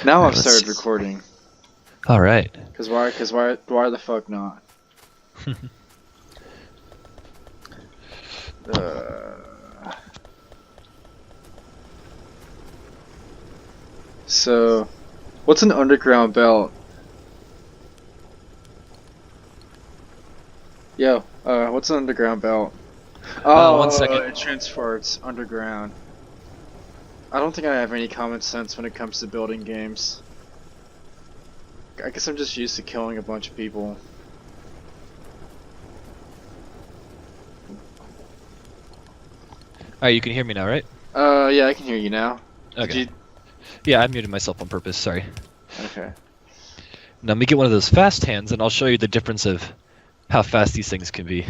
Now All I've right, let's started see. recording. All right. Cause why the fuck not? So, what's an underground belt? Yo, what's an underground belt? 1 second. It transports underground. I don't think I have any common sense when it comes to building games. I guess I'm just used to killing a bunch of people. All right, you can hear me now, right? Yeah, I can hear you now. Okay. Yeah, I muted myself on purpose. Sorry. Okay. Now let me get one of those fast hands, and I'll show you the difference of how fast these things can be.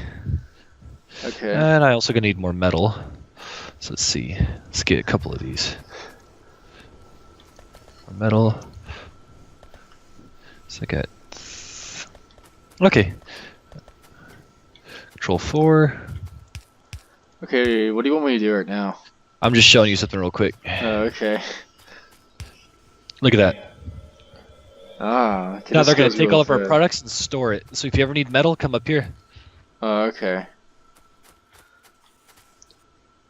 Okay. And I also gonna need more metal. So let's see. Let's get a couple of these. More metal. So I got. Okay. Control 4. Okay, what do you want me to do right now? I'm just showing you something real quick. Okay. Look at that. Ah, okay, Now this they're gonna goes take real all of our fast. products and store it. So if you ever need metal, come up here. Okay.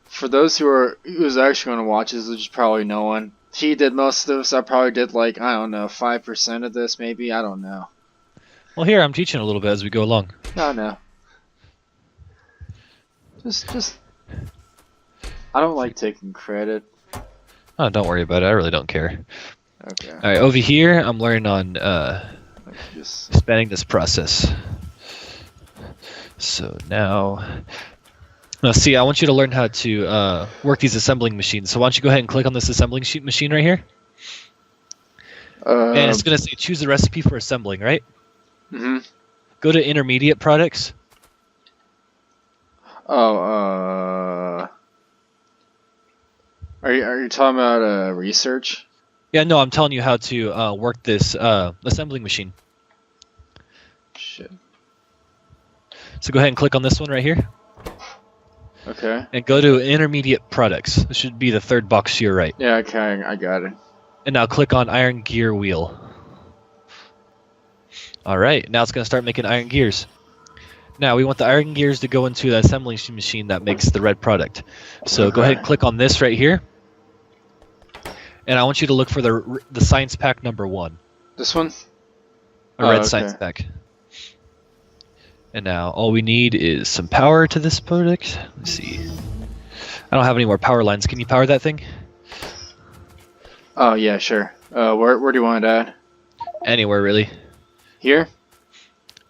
For those who's actually going to watch this, which is probably no one. He did most of this. I probably did like, I don't know, 5% of this maybe. I don't know. Well, here I'm teaching a little bit as we go along. No. Just. I don't like taking credit. Oh, don't worry about it. I really don't care. Okay. All right, over here I'm learning on Just. expanding this process. So now see, I want you to learn how to work these assembling machines. So why don't you go ahead and click on this assembling machine right here? And it's going to say choose the recipe for assembling, right? Mhm. Go to intermediate products. Oh, are you talking about research? Yeah, no, I'm telling you how to work this assembling machine. Shit. So go ahead and click on this one right here. Okay. And go to intermediate products. This should be the third box to your right. Yeah, okay, I got it. And now click on iron gear wheel. Alright, now it's going to start making iron gears. Now we want the iron gears to go into the assembling machine that makes the red product. So go ahead and click on this right here. And I want you to look for the science pack number 1. This one? A red science pack. And now all we need is some power to this product. Let's see. I don't have any more power lines. Can you power that thing? Oh yeah, sure. Where do you want it at? Anywhere really. Here?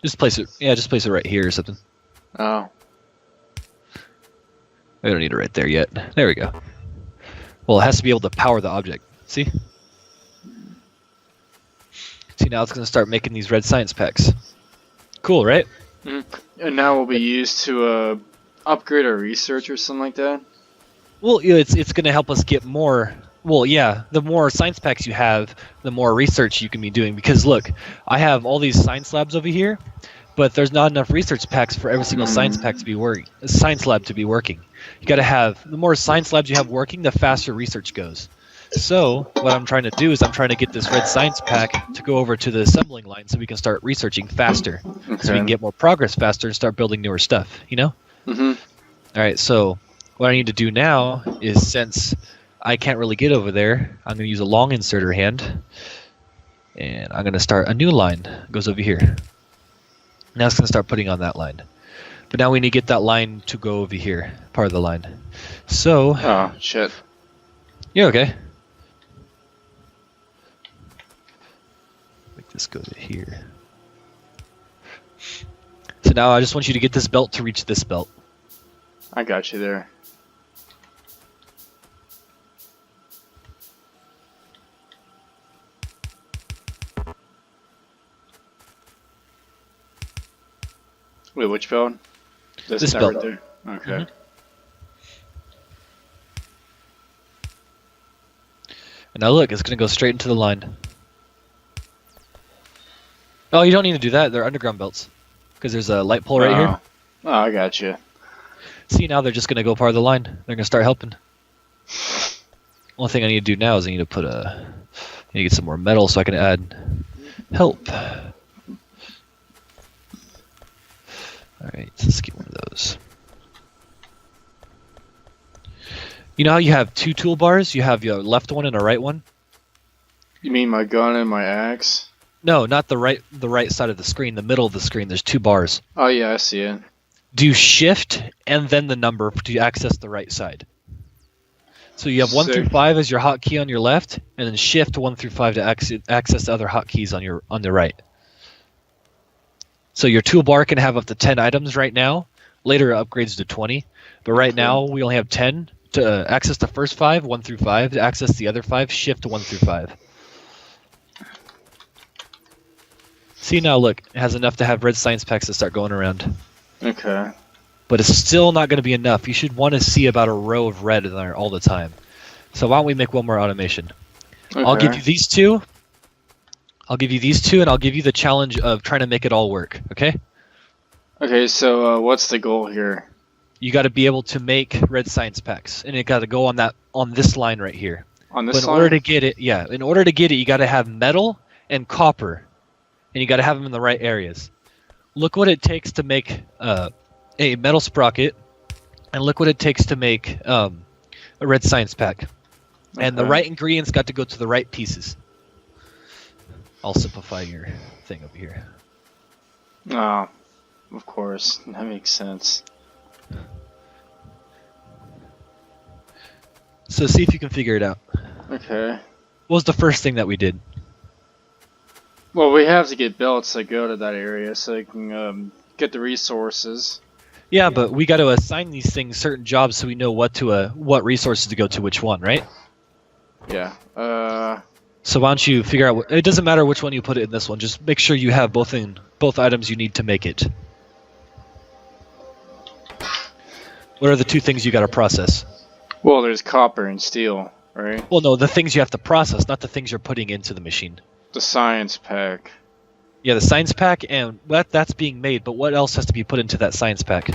Just place it. Yeah, just place it right here or something. Oh. We don't need it right there yet. There we go. Well, it has to be able to power the object. See? See, now it's going to start making these red science packs. Cool, right? Mm-hmm. And now will be used to upgrade our research or something like that? Well, it's going to help us get more. Well, yeah, the more science packs you have, the more research you can be doing. Because look, I have all these science labs over here, but there's not enough research packs for every single science pack to be working. Science lab to be working. You got to have the more science labs you have working, the faster research goes. So what I'm trying to do is I'm trying to get this red science pack to go over to the assembling line so we can start researching faster, so we can get more progress faster and start building newer stuff. You know? Mm-hmm. All right. So what I need to do now is, since I can't really get over there, I'm going to use a long inserter hand, and I'm going to start a new line. It goes over here. Now it's going to start putting on that line. But now we need to get that line to go over here, part of the line. So. Oh shit. You're okay. Make this go to here. So now I just want you to get this belt to reach this belt. I got you there. Wait, which belt? This belt belt. right there. Okay. Mm-hmm. And now look, it's going to go straight into the line. Oh, you don't need to do that. They're underground belts. Because there's a light pole right here. Oh, I got you. See, now they're just going to go part of the line. They're going to start helping. One thing I need to do now is I need to put a need to get some more metal so I can add help. Alright, let's get one of those. You know how you have two toolbars? You have your left one and a right one? You mean my gun and my axe? No, not the right side of the screen, the middle of the screen. There's two bars. Oh yeah, I see it. Do shift and then the number to access the right side. So you have 1 through 5 as your hotkey on your left, and then shift 1 through 5 to access the other hotkeys on the right. So your toolbar can have up to 10 items right now. Later it upgrades to 20, but right now we only have 10 to access the first 5, 1 through 5. To access the other 5, shift 1 through 5. See now, look, it has enough to have red science packs to start going around. Okay. But it's still not going to be enough. You should want to see about a row of red in there all the time. So why don't we make one more automation? Okay. I'll give you these two. I'll give you these two, and I'll give you the challenge of trying to make it all work, okay? Okay, so what's the goal here? You got to be able to make red science packs, and it got to go on this line right here. On this But in line? order to get it, in order to get it, you got to have metal and copper, and you got to have them in the right areas. Look what it takes to make a metal sprocket, and look what it takes to make a red science pack. And the Okay. right ingredients got to go to the right pieces. I'll simplify your thing over here. Oh, of course. That makes sense. So see if you can figure it out. Okay. What was the first thing that we did? Well, we have to get belts that go to that area so they can get the resources. Yeah, but we got to assign these things certain jobs so we know what resources to go to which one, right? Yeah. So why don't you figure out? It doesn't matter which one you put it in this one. Just make sure you have both items you need to make it. What are the two things you got to process? Well, there's copper and steel, right? Well, no, the things you have to process, not the things you're putting into the machine. The science pack. Yeah, the science pack, and that's being made, but what else has to be put into that science pack?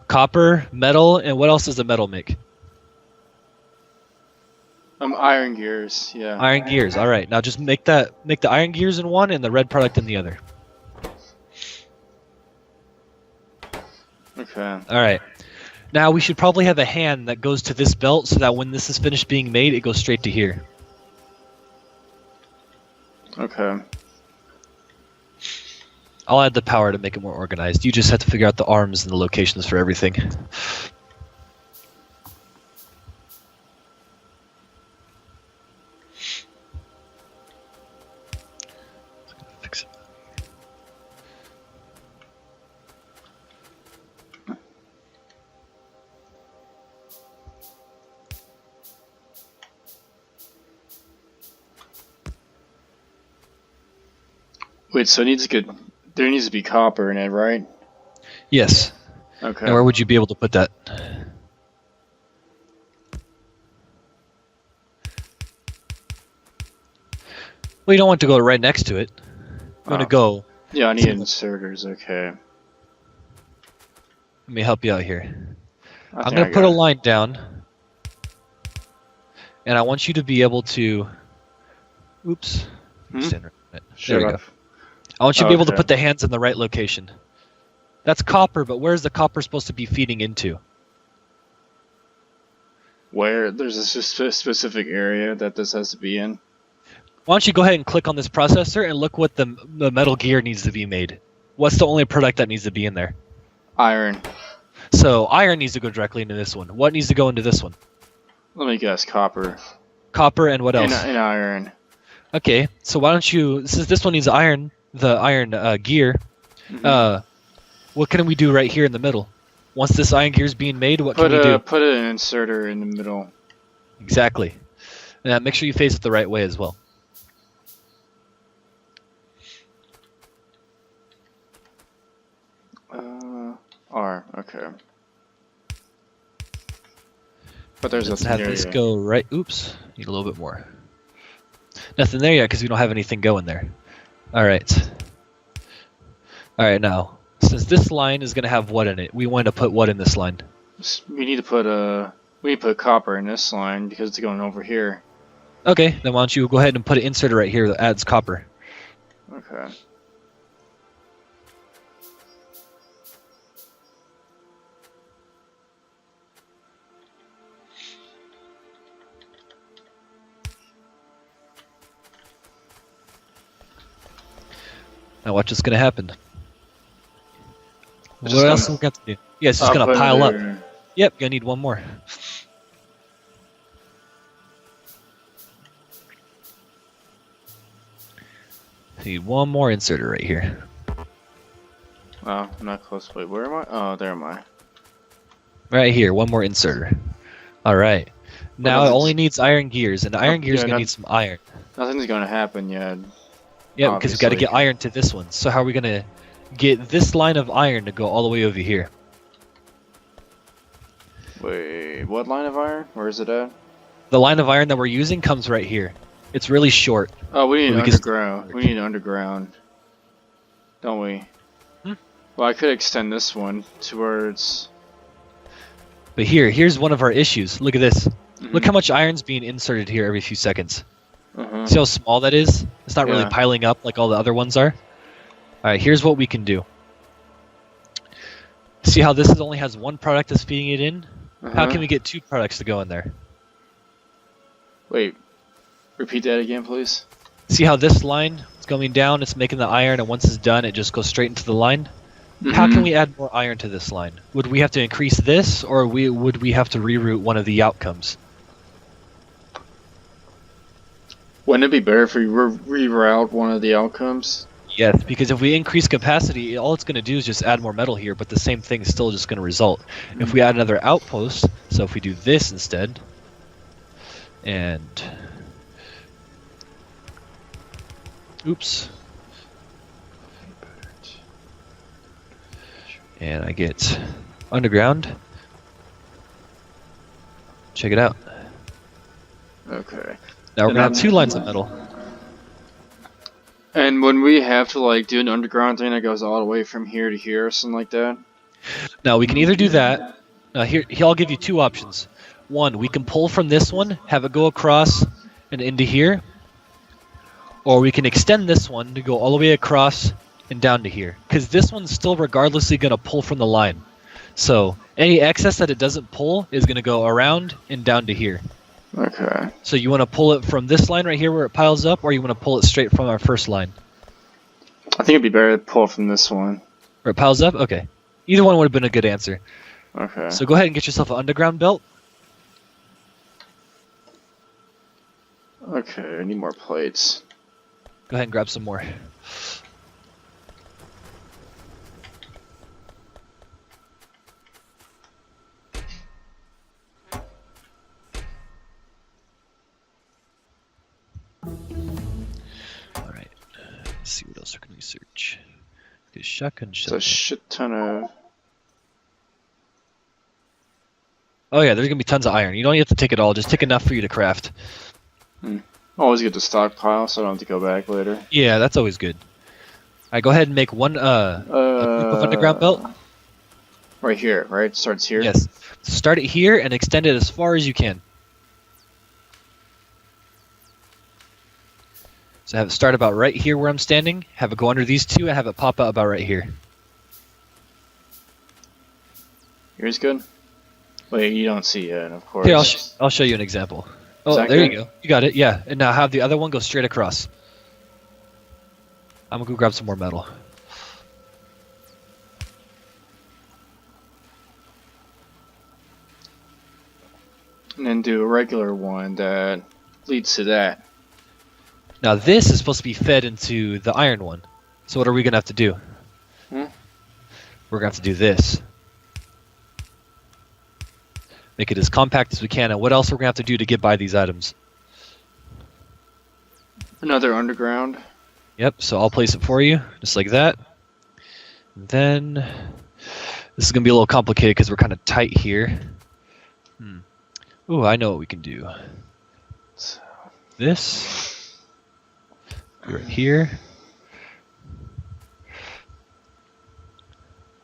Copper, metal, and what else does the metal make? Iron gears, yeah. Iron gears, alright. Now just make the iron gears in one and the red product in the other. Okay. Alright. Now we should probably have a hand that goes to this belt so that when this is finished being made, it goes straight to here. Okay. I'll add the power to make it more organized. You just have to figure out the arms and the locations for everything. Fix it. Wait, so there needs to be copper in it, right? Yes. Okay. Now where would you be able to put that? Well, you don't want to go right next to it. You want to go... Yeah, I need inserters, okay. Let me help you out here. I I'm think going I to put got a it. line down. And I want you to be able to... Oops. Stand right on it. There we go. I want you to be able to Okay. put the hands in the right location. That's copper, but where's the copper supposed to be feeding into? Where? There's a specific area that this has to be in? Why don't you go ahead and click on this processor and look what the metal gear needs to be made. What's the only product that needs to be in there? Iron. So iron needs to go directly into this one. What needs to go into this one? Let me guess, copper. Copper and what else? And iron. Okay, so why don't you, since this one needs iron, the iron gear, Mhm. what can we do right here in the middle? Once this iron gear is being made, what can we do? Put an inserter in the middle. Exactly. Now make sure you face it the right way as well. R, okay. But there's Let's nothing have there this yet. go right. Oops, need a little bit more. Nothing there yet because we don't have anything going there. All right. All right, now since this line is going to have what in it, we want to put what in this line? We need to put We put copper in this line because it's going over here. Okay, then why don't you go ahead and put an inserter right here that adds copper. Okay. Now watch what's gonna happen. It's What just else gonna- are we going to do? Yeah, it's just I'll gonna put pile up. another- Yep, gonna need one more. Need one more inserter right here. Oh, I'm not close. Wait, where am I? Oh, there am I. Right here, one more inserter. All right. Now it nothing's- only needs iron gears, and the iron gears yeah, gonna not- need some iron. Nothing's gonna happen yet. Yeah, because we got to obviously. get iron to this one. So how are we gonna get this line of iron to go all the way over here? Wait, what line of iron? Where is it at? The line of iron that we're using comes right here. It's really short. Oh, we need We an can- underground. We need an underground. Don't we? Hmm? Well, I could extend this one towards. But here's one of our issues. Look at this. Mhm. Look how much iron's being inserted here every few seconds. Uh-huh. See how small that is? It's not really Yeah. piling up like all the other ones are. Alright, here's what we can do. See how this only has one product that's feeding it in? How Uh-huh. can we get two products to go in there? Wait. Repeat that again, please. See how this line is going down, it's making the iron, and once it's done, it just goes straight into the line? How can Mhm. we add more iron to this line? Would we have to increase this, or would we have to reroute one of the outcomes? Wouldn't it be better if we reroute one of the outcomes? Yes, because if we increase capacity, all it's going to do is just add more metal here, but the same thing is still just going to result. If we add another outpost, so if we do this instead, and... Oops. And I get underground. Check it out. Okay. Now we're And going to have I'm- two lines of metal. And when we have to like do an underground thing that goes all the way from here to here or something like that. Now we can either do that. Here I'll give you two options. One, we can pull from this one, have it go across and into here, or we can extend this one to go all the way across and down to here. Because this one's still regardlessly going to pull from the line. So any excess that it doesn't pull is going to go around and down to here. Okay. So you want to pull it from this line right here where it piles up, or you want to pull it straight from our first line I think it'd be better to pull from this one. where it piles up? Okay. Either one would have been a good answer. Okay. So go ahead and get yourself an underground belt. Okay, I need more plates. Go ahead and grab some more. Alright. Let's see what else we can research. Get shotgun It's a shell. shit ton of. Oh yeah, there's gonna be tons of iron. You don't have to take it all, just take enough for you to craft. Always get the stockpile, so I don't have to go back later. Yeah, that's always good. Alright, go ahead and make one a group of underground belt. Right here, right? Starts here? Yes. Start it here and extend it as far as you can. So have it start about right here where I'm standing, have it go under these two, and have it pop out about right here. Here's good? Wait, you don't see it, of course. Here, I'll show you an example. Oh, that there you good? go. You got it, yeah. And now have the other one go straight across. I'm gonna go grab some more metal. And then do a regular one that leads to that. Now this is supposed to be fed into the iron one. So what are we gonna have to do? Hmm? We're gonna have to do this. Make it as compact as we can, and what else we're gonna have to do to get by these items? Another underground. Yep, so I'll place it for you, just like that. And then, this is gonna be a little complicated because we're kind of tight here. Ooh, I know what we can do. This, right here.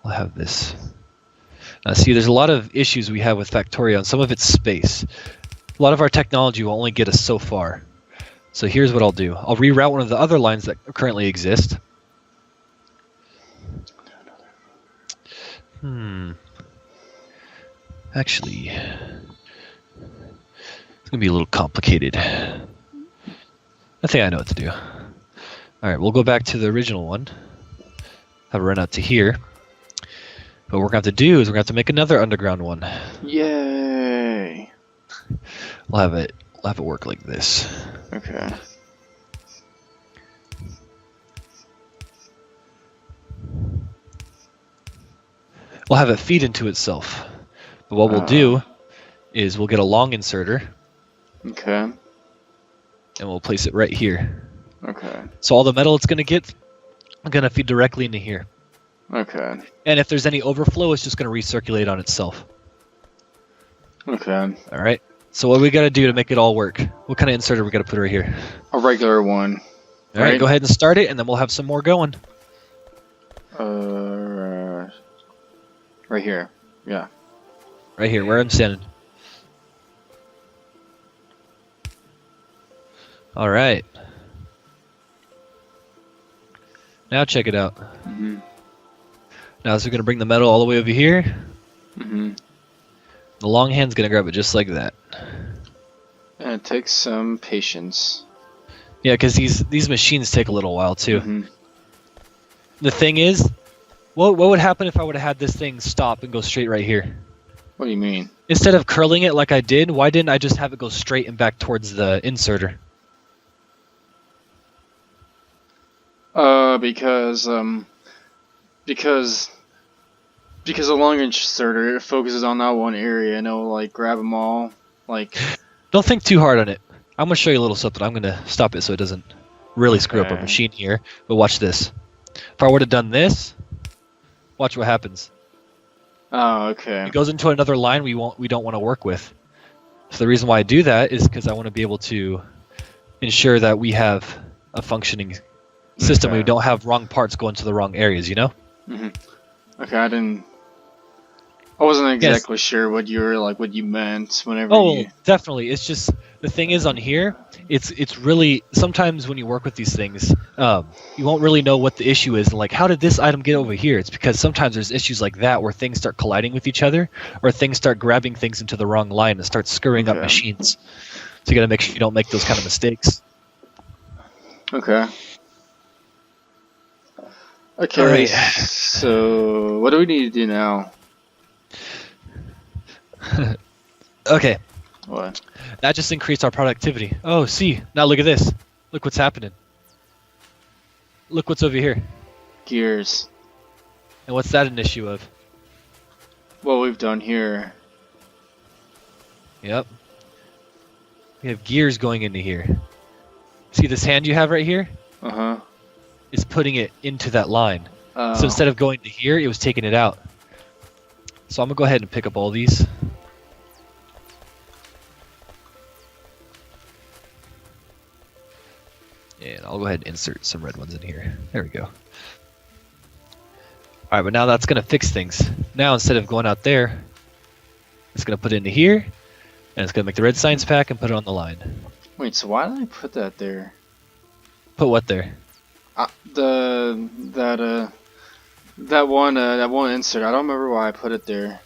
I'll have this. See, there's a lot of issues we have with Factorio, and some of it's space. A lot of our technology will only get us so far. So here's what I'll do. I'll reroute one of the other lines that currently exist. Actually, it's going to be a little complicated. I think I know what to do. Alright, we'll go back to the original one. Have it run out to here. But what we're going to have to do is we're going to have to make another underground one. Yay! We'll have it work like this. Okay. We'll have it feed into itself. But what we'll do is we'll get a long inserter. Okay. And we'll place it right here. Okay. So all the metal it's going to get, going to feed directly into here. Okay. And if there's any overflow, it's just going to recirculate on itself. Okay. All right. So what we got to do to make it all work? What kind of inserter we got to put right here? A regular one. All right. Go ahead and start it, and then we'll have some more going. Right here. Yeah. Right here, where I'm standing. All right. Now check it out. Mm-hmm. Now, so we're going to bring the metal all the way over here. Mm-hmm. The long hand's going to grab it just like that. And it takes some patience. Yeah, because these machines take a little while, too. Mm-hmm. The thing is, what would happen if I would have had this thing stop and go straight right here? What do you mean? Instead of curling it like I did, why didn't I just have it go straight and back towards the inserter? Because a long inserter, it focuses on that one area and it'll like grab them all. Like, don't think too hard on it. I'm gonna show you a little something. I'm gonna stop it so it doesn't really screw up our machine here. But watch this. If I would have done this, watch what happens. oh, okay. It goes into another line we don't want to work with. So the reason why I do that is because I want to be able to ensure that we have a functioning system. Okay. We don't have wrong parts going to the wrong areas, you know? Mm-hmm. Okay, I wasn't exactly sure what you meant whenever Oh, you... definitely. It's just, the thing is on here, it's really, sometimes when you work with these things, you won't really know what the issue is. Like, how did this item get over here? It's because sometimes there's issues like that where things start colliding with each other, or things start grabbing things into the wrong line and start screwing up machines. So you gotta make sure you don't make those kind of mistakes. Okay. Okay, All right. so what do we need to do now? Okay. What? That just increased our productivity. Oh, see. Now look at this. Look what's happening. Look what's over here. Gears. And what's that an issue of? What we've done here. Yep. We have gears going into here. See this hand you have right here? Uh-huh. It's putting it into that line. Oh. So instead of going to here, it was taking it out. So I'm going to go ahead and pick up all these. And I'll go ahead and insert some red ones in here. There we go. Alright, but now that's going to fix things. Now instead of going out there, it's going to put it into here, and it's going to make the red science pack and put it on the line. Wait, so why did I put that there? Put what there? That one insert. I don't remember why I put it there.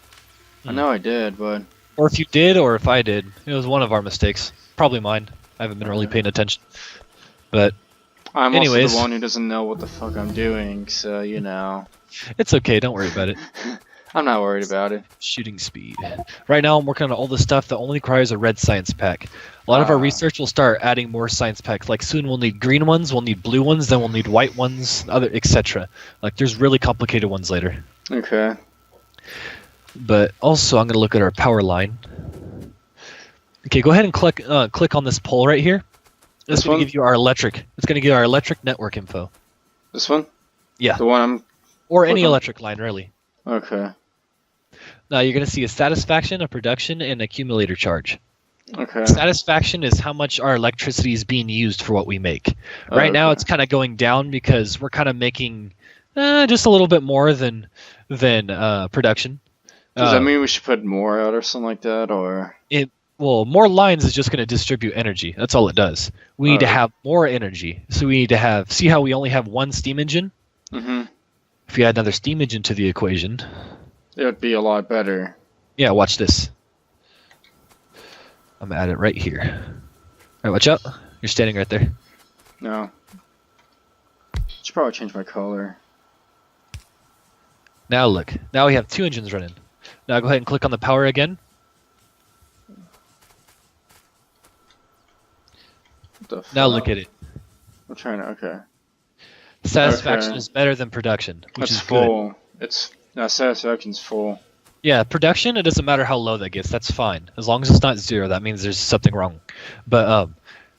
I know I did, but... Or if you did, or if I did. It was one of our mistakes. Probably mine. I haven't been really paying attention. But I'm anyways, also the one who doesn't know what the fuck I'm doing, so, you know. It's okay, don't worry about it. I'm not worried about it. Shooting speed. Right now I'm working on all the stuff that only requires a red science pack. A lot of our research will start adding more science packs. Like soon we'll need green ones, we'll need blue ones, then we'll need white ones, other etc. Like there's really complicated ones later. Okay. But also I'm going to look at our power line. Okay, go ahead and click on this pole right here. This going to give you our electric. It's going to give you our electric network info. This one? Yeah. The one I'm... Or any electric line, really. Okay. Now you're going to see a satisfaction, a production, and accumulator charge. Okay. Satisfaction is how much our electricity is being used for what we make. Right now it's kind of going down because we're kind of making just a little bit more than production. Does that mean we should put more out or something like that, or? Well, more lines is just going to distribute energy. That's all it does. We need to have more energy. So we need to have, see how we only have one steam engine? Mm-hmm. If we add another steam engine to the equation, it would be a lot better. Yeah, watch this. I'm going to add it right here. All right, watch out. You're standing right there. No. Should probably change my color. Now look. Now we have 2 engines running. Now go ahead and click on the power again. Now look at it. I'm trying to, okay. Satisfaction is better than production, which is full. Good. Satisfaction's full. Yeah, production, it doesn't matter how low that gets. That's fine. As long as it's not 0, that means there's something wrong. But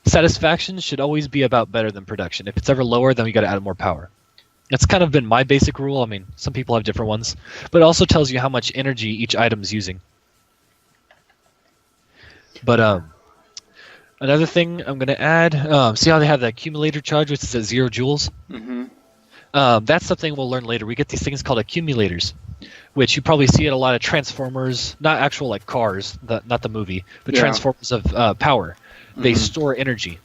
satisfaction should always be about better than production. If it's ever lower, then we got to add more power. That's kind of been my basic rule. I mean, some people have different ones. But it also tells you how much energy each item is using. But another thing I'm going to add, see how they have the accumulator charge, which is at 0 joules? Mm-hmm. That's something we'll learn later. We get these things called accumulators, which you probably see at a lot of Transformers, not actual like cars, not the movie, but Transformers of power. They store energy.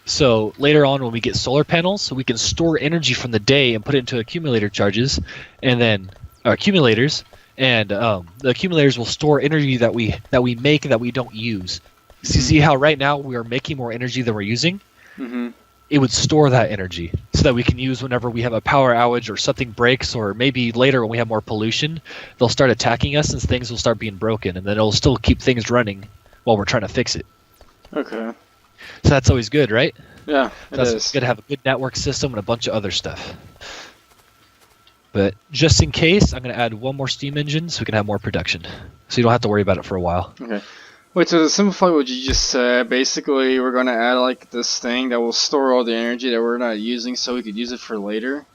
So later on when we get solar panels, we can store energy from the day and put it into accumulator charges, and then accumulators, and the accumulators will store energy that we make that we don't use. So you see how right now we are making more energy than we're using? Mm-hmm. It would store that energy so that we can use whenever we have a power outage or something breaks, or maybe later when we have more pollution, they'll start attacking us and things will start being broken, and then it'll still keep things running while we're trying to fix it. Okay. So that's always good, right? Yeah, It's good to have a good network system and a bunch of other stuff. But just in case, I'm going to add 1 more steam engine so we can have more production. So you don't have to worry about it for a while. Okay. Wait, so to simplify what you just said, basically we're going to add like this thing that will store all the energy that we're not using so we could use it for later?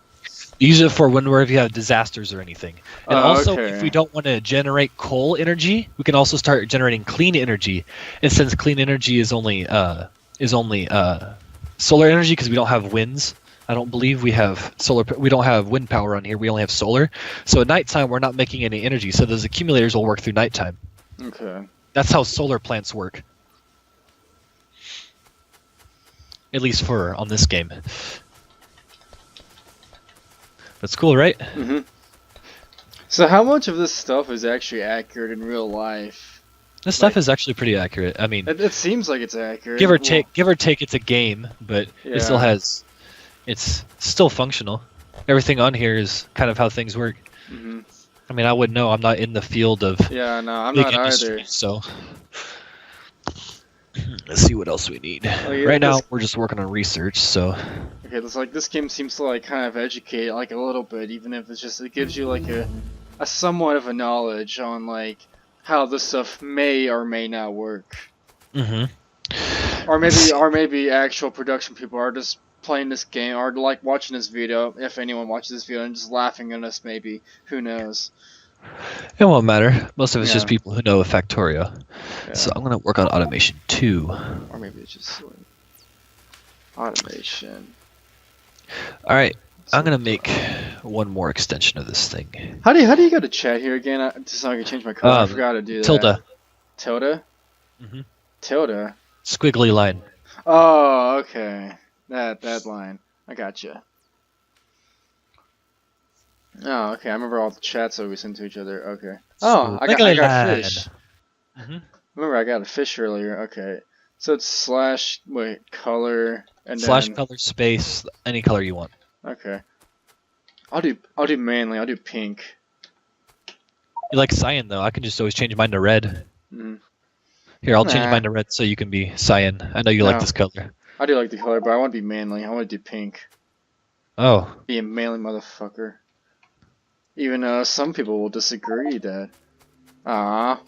Use it for whenever you have disasters or anything. And also, if we don't want to generate coal energy, we can also start generating clean energy. And since clean energy is only solar energy, because we don't have winds, I don't believe we have solar. We don't have wind power on here. We only have solar. So at nighttime, we're not making any energy. So those accumulators will work through nighttime. Okay. That's how solar plants work. At least on this game. That's cool, right? Mm-hmm. So how much of this stuff is actually accurate in real life? This stuff is actually pretty accurate. I mean, it seems like it's accurate. Give or take, it's a game, but it still has. It's still functional. Everything on here is kind of how things work. Mm-hmm. I mean, I wouldn't know. I'm not in the field of I'm big not industry, either. So let's see what else we need. Right now, we're just working on research. So okay, it's like this game seems to like kind of educate like a little bit, even if it's just it gives you like a somewhat of a knowledge on like how this stuff may or may not work. Mm-hmm. Or maybe actual production people are just playing this game or like watching this video, if anyone watches this video, and just laughing at us. Maybe, who knows? It won't matter. Most of it's just people who know Factorio. Yeah. So I'm gonna work on automation 2. Or maybe it's just like automation. All right, I'm gonna make 1 more extension of this thing. How do you go to chat here again? Just so I can change my color. I forgot to do that. Tilde. Tilde. Mm-hmm. Tilde. Squiggly line. Oh, okay. That line. I gotcha. Oh, okay. I remember all the chats that we sent to each other. Okay. Oh, I got fish. Mm-hmm. Remember, I got a fish earlier. Okay. So it's color and / color space any color you want. Okay. I'll do mainly. I'll do pink. You like cyan though? I can just always change mine to red. Mm. Here, I'll change mine to red so you can be cyan. I know you like this color. I do like the color, but I want to be manly. I want to do pink. Oh. Be a manly motherfucker. Even though some people will disagree, Dad. Ah.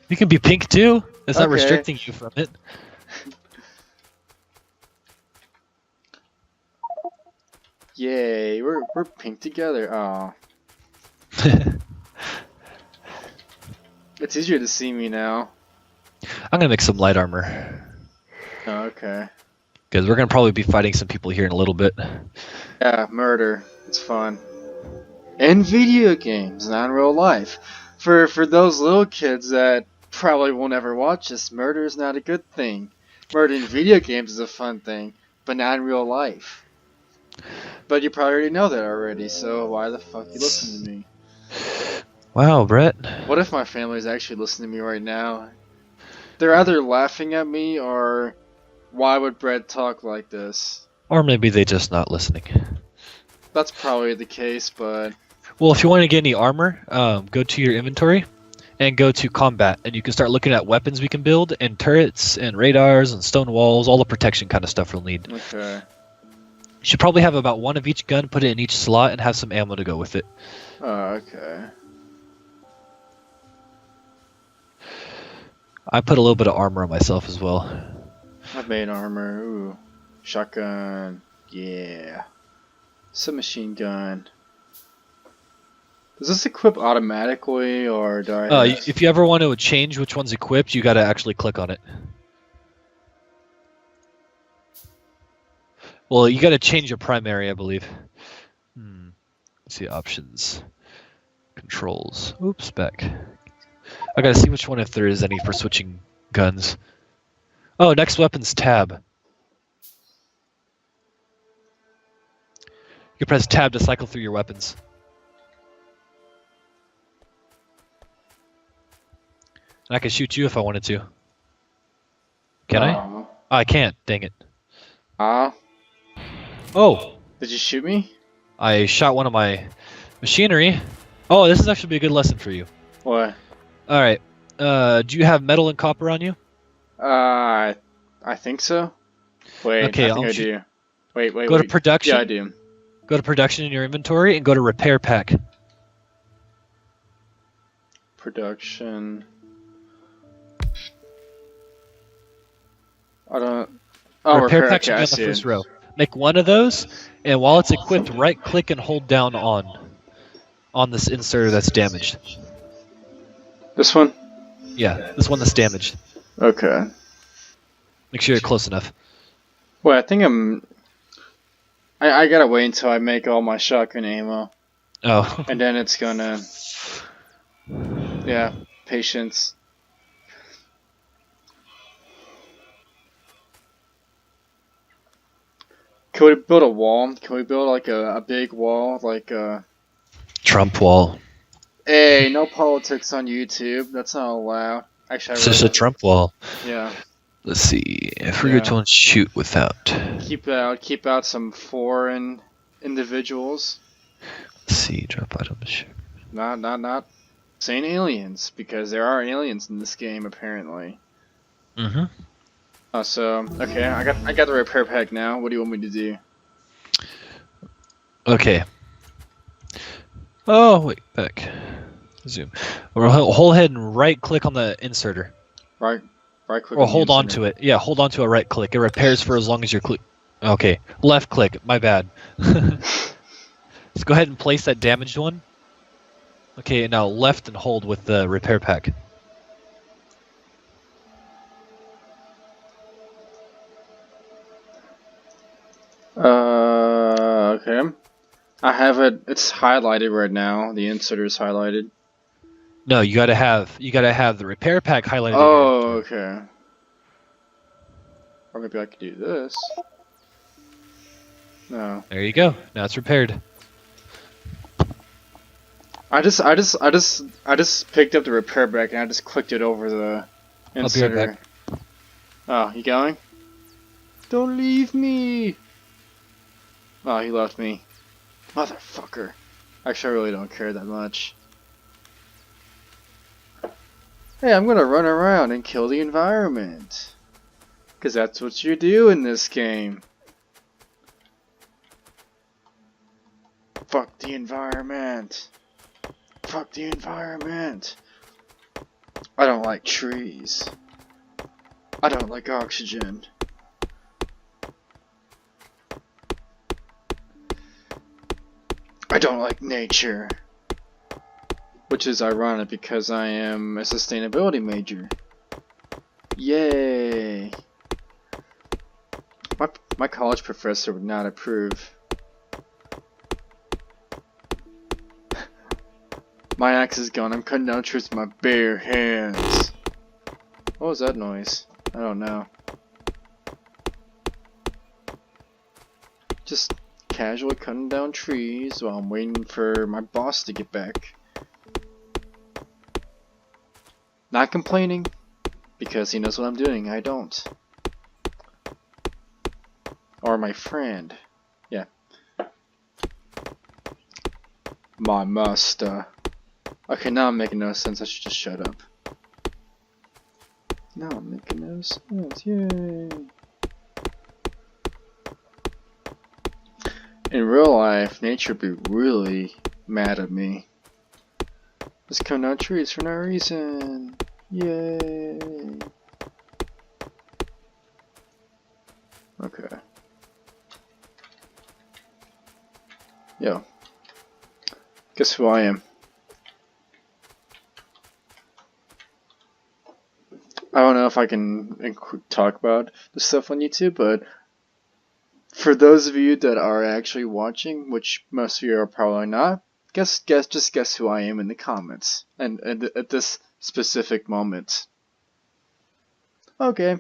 You can be pink too. That's not restricting you from it. Yay, we're pink together. Aw. It's easier to see me now. I'm gonna make some light armor. Oh, okay. Because we're gonna probably be fighting some people here in a little bit. Yeah, murder. It's fun. In video games, not in real life. for those little kids that probably will never watch this, murder is not a good thing. Murder in video games is a fun thing, but not in real life. But you probably already know that already, so why the fuck you listen to me? Wow, Brett. What if my family's actually listening to me right now? They're either laughing at me or why would Brett talk like this? Or maybe they just not listening. That's probably the case, but Well, if you want to get any armor, go to your inventory and go to combat, and you can start looking at weapons we can build, and turrets, and radars, and stone walls, all the protection kind of stuff we'll need. okay. You should probably have about one of each gun, put it in each slot, and have some ammo to go with it. Oh, okay. I put a little bit of armor on myself as well. I've made armor. Ooh. Shotgun. Yeah. Submachine gun. Does this equip automatically, or do I have... If you ever want to change which one's equipped, you gotta actually click on it. Well, you gotta change your primary, I believe. Let's see, options. Controls. Oops, back. I gotta see which one, if there is any, for switching guns. Oh, next weapons tab. You can press tab to cycle through your weapons. And I can shoot you if I wanted to. Can I? Oh, I can't, dang it. Oh! Did you shoot me? I shot one of my machinery. Oh, this is actually be a good lesson for you. What? Alright. Do you have metal and copper on you? I think so. Wait, okay, I think I do. Wait. Go to production. Yeah, I do. Go to production in your inventory and go to repair pack. Production. I don't... Oh, repair pack should okay, be on the first row. Make one of those, and while it's equipped, right click and hold down on this inserter that's damaged. This one? Yeah, this one that's damaged. Okay. Make sure you're close enough. Well, I think I gotta wait until I make all my shotgun ammo. Oh. And then it's gonna... Yeah, patience. Can we build a wall? Can we build like a big wall? Like a... Trump wall. Hey, no politics on YouTube. That's not allowed. Actually, It's just a Trump wall. Yeah. Let's see. If we're going to shoot without. Keep out some foreign individuals. Let's see. Drop items. Not saying aliens, because there are aliens in this game apparently. Mm-hmm. So okay, I got the repair pack now. What do you want me to do? Okay. Oh wait, back. Zoom. Or hold ahead and right click on the inserter. Right click. Or hold on to it. Yeah, hold on to a right click. It repairs for as long as you're click. Okay, left click. My bad. Let's go ahead and place that damaged one. Okay, now left and hold with the repair pack. Okay. I have it. It's highlighted right now. The inserter is highlighted. No, you gotta have the repair pack highlighted. Oh, okay. Or maybe I could do this. No. There you go. Now it's repaired. I just picked up the repair pack and I just clicked it over the inserter. I'll be right back. Oh, you going? Don't leave me! Oh, he left me. Motherfucker. Actually, I really don't care that much. Hey, I'm gonna run around and kill the environment. Cause that's what you do in this game. Fuck the environment. Fuck the environment. I don't like trees. I don't like oxygen. I don't like nature. Which is ironic because I am a sustainability major. Yay! My college professor would not approve. My axe is gone. I'm cutting down trees with my bare hands. What was that noise? I don't know. Just casually cutting down trees while I'm waiting for my boss to get back. Not complaining, because he knows what I'm doing. I don't. Or my friend. Yeah. My master. Okay, now I'm making no sense. I should just shut up. Now I'm making no sense. Yay. In real life, nature would be really mad at me. Just cutting down trees for no reason. Yay. Okay. Yo. Guess who I am? I don't know if I can talk about the stuff on YouTube, but for those of you that are actually watching, which most of you are probably not, just guess who I am in the comments, and at this specific moment. Okay.